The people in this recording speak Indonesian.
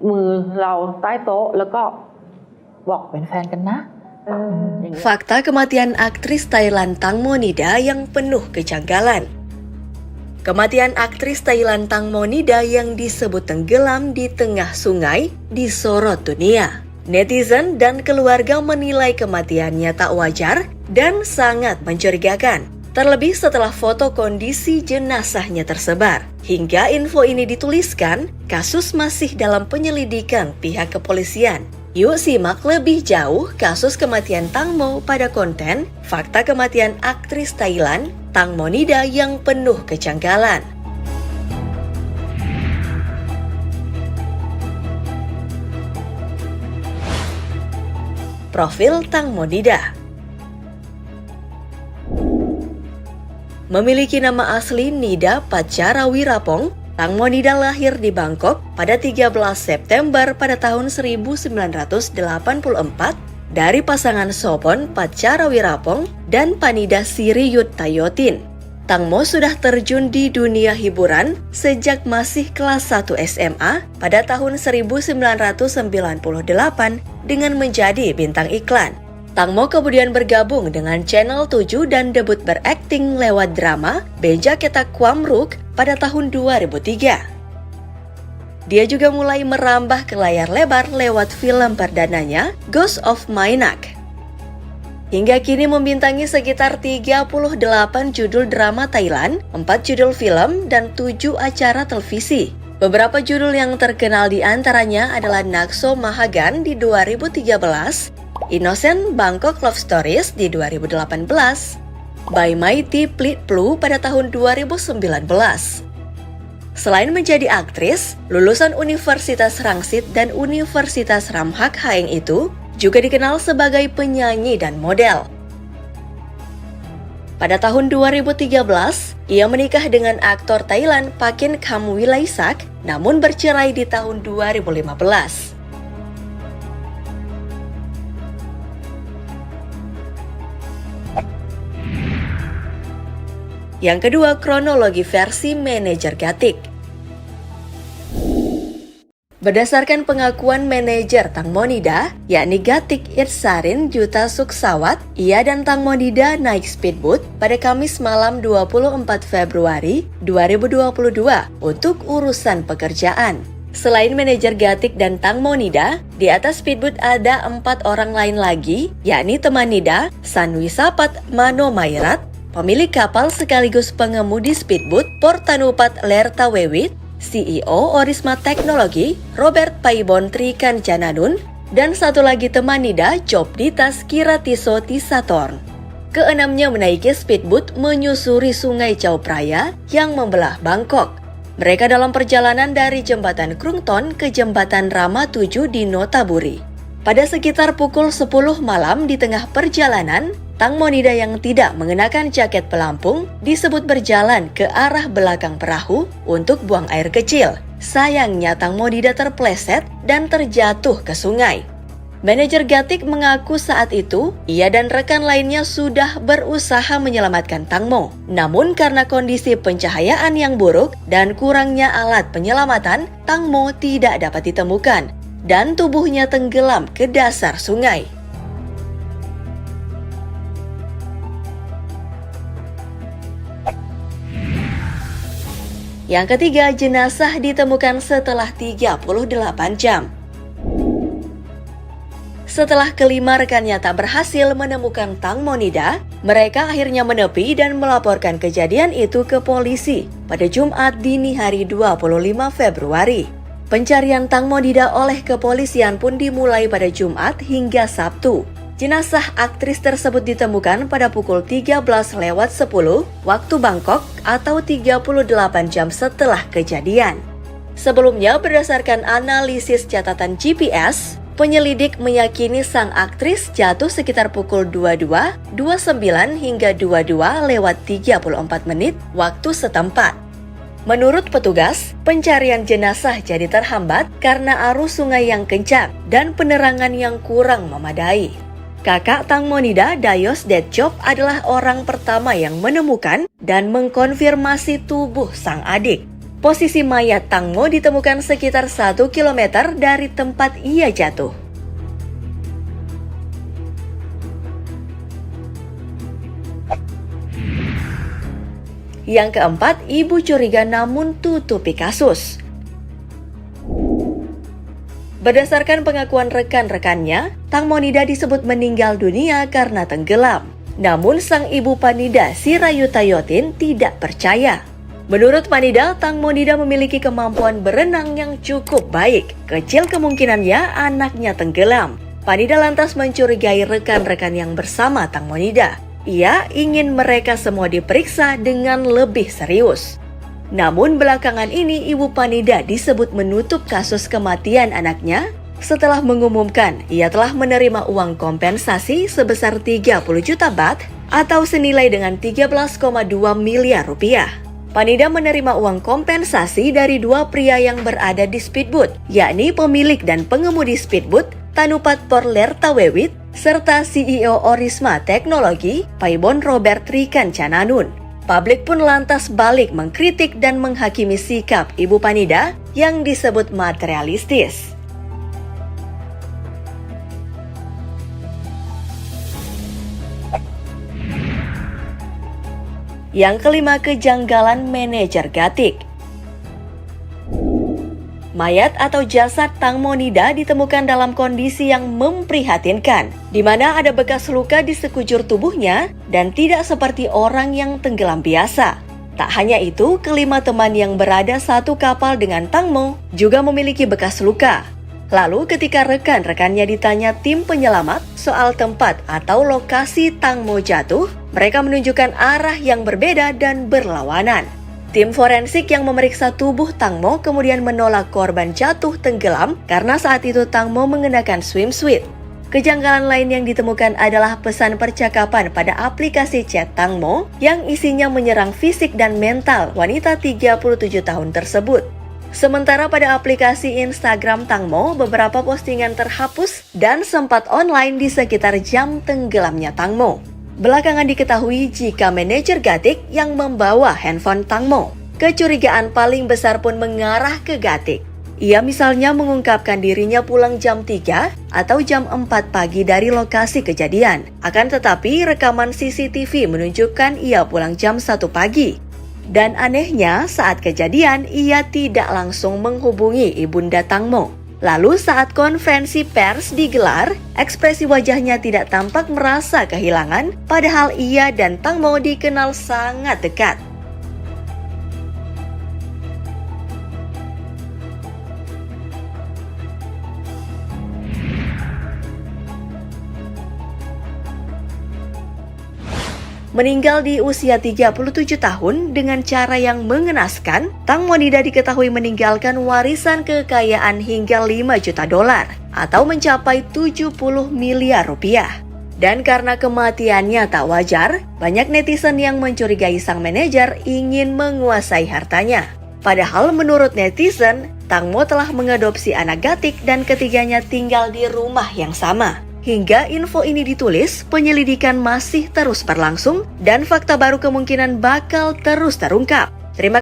มือเราใต้โต๊ะแล้วก็บอกเป็นแฟนกันนะ Fakta kematian aktris Thailand Tang Monida yang penuh kejanggalan. Kematian aktris Thailand Tang Monida yang disebut tenggelam di tengah sungai disorot dunia. Netizen dan keluarga menilai kematiannya tak wajar dan sangat mencurigakan. Terlebih setelah foto kondisi jenazahnya tersebar. Hingga info ini dituliskan, kasus masih dalam penyelidikan pihak kepolisian. Yuk simak lebih jauh kasus kematian Tang Mo pada konten Fakta Kematian Aktris Thailand Tang Monida yang penuh kejanggalan. Profil Tang Monida. Memiliki nama asli Nida Patcharawirapong, Tang Monida lahir di Bangkok pada 13 September pada tahun 1984 dari pasangan Sopon Patcharawirapong dan Panida Siriyut Tayotin. Tang Mo sudah terjun di dunia hiburan sejak masih kelas 1 SMA pada tahun 1998 dengan menjadi bintang iklan. Tang Mo kemudian bergabung dengan Channel 7 dan debut berakting lewat drama Beja Ketak Kwamruk pada tahun 2003. Dia juga mulai merambah ke layar lebar lewat film perdananya Ghost of Mainak. Hingga kini membintangi sekitar 38 judul drama Thailand, 4 judul film, dan 7 acara televisi. Beberapa judul yang terkenal di antaranya adalah Nakso Mahagan di 2013, Innocent Bangkok Love Stories di 2018, By Mighty Plit Plu pada tahun 2019. Selain menjadi aktris, lulusan Universitas Rangsit dan Universitas Ramhak Haeng itu juga dikenal sebagai penyanyi dan model. Pada tahun 2013, ia menikah dengan aktor Thailand Pakin Khamwilaisak, namun bercerai di tahun 2015. Yang kedua, kronologi versi manajer Gatik. Berdasarkan pengakuan manajer Tang Monida, yakni Gatik Irsarin Juta Suksawat, ia dan Tang Monida naik speedboat pada Kamis malam 24 Februari 2022 untuk urusan pekerjaan. Selain manajer Gatik dan Tang Monida, di atas speedboat ada 4 orang lain lagi, yakni teman Nida, Sanwi Sapat Mano Mairat, pemilik kapal sekaligus pengemudi speedboat Portanupat Lerta Wewit, CEO Orisma Teknologi Robert Paibon Trikancananun, dan satu lagi teman Nida Jobditas Kiratiso Tisatorn. Keenamnya menaiki speedboat menyusuri sungai Chao Phraya yang membelah Bangkok. Mereka dalam perjalanan dari jembatan Krungton ke jembatan Rama 7 di Notaburi. Pada sekitar pukul 10 malam di tengah perjalanan, Tang Monida yang tidak mengenakan jaket pelampung disebut berjalan ke arah belakang perahu untuk buang air kecil. Sayangnya Tang Monida terpleset dan terjatuh ke sungai. Manajer Gatik mengaku saat itu, ia dan rekan lainnya sudah berusaha menyelamatkan Tang Mo. Namun karena kondisi pencahayaan yang buruk dan kurangnya alat penyelamatan, Tang Mo tidak dapat ditemukan dan tubuhnya tenggelam ke dasar sungai. Yang ketiga, jenazah ditemukan setelah 38 jam. Setelah kelima rekannya tak berhasil menemukan Tang Monida, mereka akhirnya menepi dan melaporkan kejadian itu ke polisi pada Jumat dini hari 25 Februari. Pencarian Tang Monida oleh kepolisian pun dimulai pada Jumat hingga Sabtu. Jenazah aktris tersebut ditemukan pada pukul 13.10 waktu Bangkok atau 38 jam setelah kejadian. Sebelumnya, berdasarkan analisis catatan GPS, penyelidik meyakini sang aktris jatuh sekitar pukul 22.29 hingga 22:34 menit waktu setempat. Menurut petugas, pencarian jenazah jadi terhambat karena arus sungai yang kencang dan penerangan yang kurang memadai. Kakak Tang Monida, Dayos Detjop, adalah orang pertama yang menemukan dan mengkonfirmasi tubuh sang adik. Posisi mayat Tang Mo ditemukan sekitar 1 km dari tempat ia jatuh. Yang keempat, ibu curiga namun tutupi kasus. Berdasarkan pengakuan rekan-rekannya, Tang Monida disebut meninggal dunia karena tenggelam. Namun sang ibu Panida, Sirayuta Yotin, tidak percaya. Menurut Panida, Tang Monida memiliki kemampuan berenang yang cukup baik. Kecil kemungkinannya anaknya tenggelam. Panida lantas mencurigai rekan-rekan yang bersama Tang Monida. Ia ingin mereka semua diperiksa dengan lebih serius. Namun belakangan ini Ibu Panida disebut menutup kasus kematian anaknya setelah mengumumkan ia telah menerima uang kompensasi sebesar 30 juta baht atau senilai dengan 13,2 miliar rupiah. Panida menerima uang kompensasi dari dua pria yang berada di speedboat, yakni pemilik dan pengemudi speedboat Tanupat Porlertawewit serta CEO Orisma Teknologi Paibon Robert Trikancananun. Publik pun lantas balik mengkritik dan menghakimi sikap Ibu Panida yang disebut materialistis. Yang kelima, kejanggalan manajer Gatik. Mayat atau jasad Tang Monida ditemukan dalam kondisi yang memprihatinkan, di mana ada bekas luka di sekujur tubuhnya dan tidak seperti orang yang tenggelam biasa. Tak hanya itu, kelima teman yang berada satu kapal dengan Tang Mo juga memiliki bekas luka. Lalu ketika rekan-rekannya ditanya tim penyelamat soal tempat atau lokasi Tang Mo jatuh, mereka menunjukkan arah yang berbeda dan berlawanan. Tim forensik yang memeriksa tubuh Tang Mo kemudian menolak korban jatuh tenggelam karena saat itu Tang Mo mengenakan swimsuit. Kejanggalan lain yang ditemukan adalah pesan percakapan pada aplikasi chat Tang Mo yang isinya menyerang fisik dan mental wanita 37 tahun tersebut. Sementara pada aplikasi Instagram Tang Mo, beberapa postingan terhapus dan sempat online di sekitar jam tenggelamnya Tang Mo. Belakangan diketahui jika manajer Gatik yang membawa handphone Tang Mo. Kecurigaan paling besar pun mengarah ke Gatik. Ia misalnya mengungkapkan dirinya pulang jam 3 atau jam 4 pagi dari lokasi kejadian. Akan tetapi rekaman CCTV menunjukkan ia pulang jam 1 pagi. Dan anehnya saat kejadian ia tidak langsung menghubungi ibunda Tang Mo. Lalu saat konferensi pers digelar, ekspresi wajahnya tidak tampak merasa kehilangan, padahal ia dan Tang Mo dikenal sangat dekat. Meninggal di usia 37 tahun dengan cara yang mengenaskan, Tang Monida diketahui meninggalkan warisan kekayaan hingga 5 juta dolar atau mencapai 70 miliar rupiah. Dan karena kematiannya tak wajar, banyak netizen yang mencurigai sang manajer ingin menguasai hartanya. Padahal menurut netizen, Tang Mo telah mengadopsi anak Gatik dan ketiganya tinggal di rumah yang sama. Hingga info ini ditulis, penyelidikan masih terus berlangsung dan fakta baru kemungkinan bakal terus terungkap. Terima